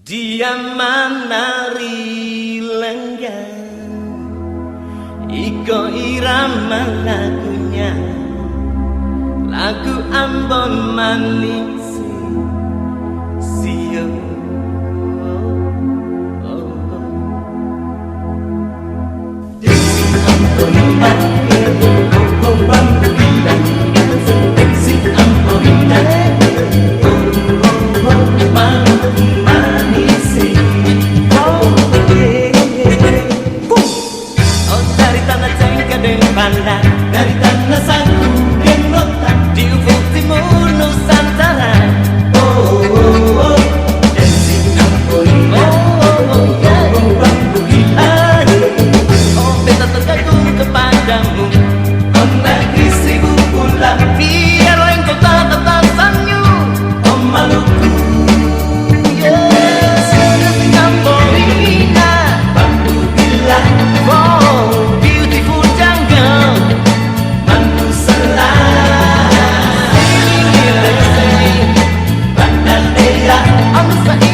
Dia menari lenggang, iko irama lagunya, lagu Ambon manis sio. Desi Ambon manis, oh bambu bilang, Desi Ambon manis, dari tanah saku genota di ufuk timur Nusantara. Oh, oh, oh, Desi Ambon, bambu gila. Oh, beta tergantung kepadamu, oh negeri seribu bulan. Biar engkau tatap tasanyu, oh Maluku. Desi Ambon, bambu gila. I'm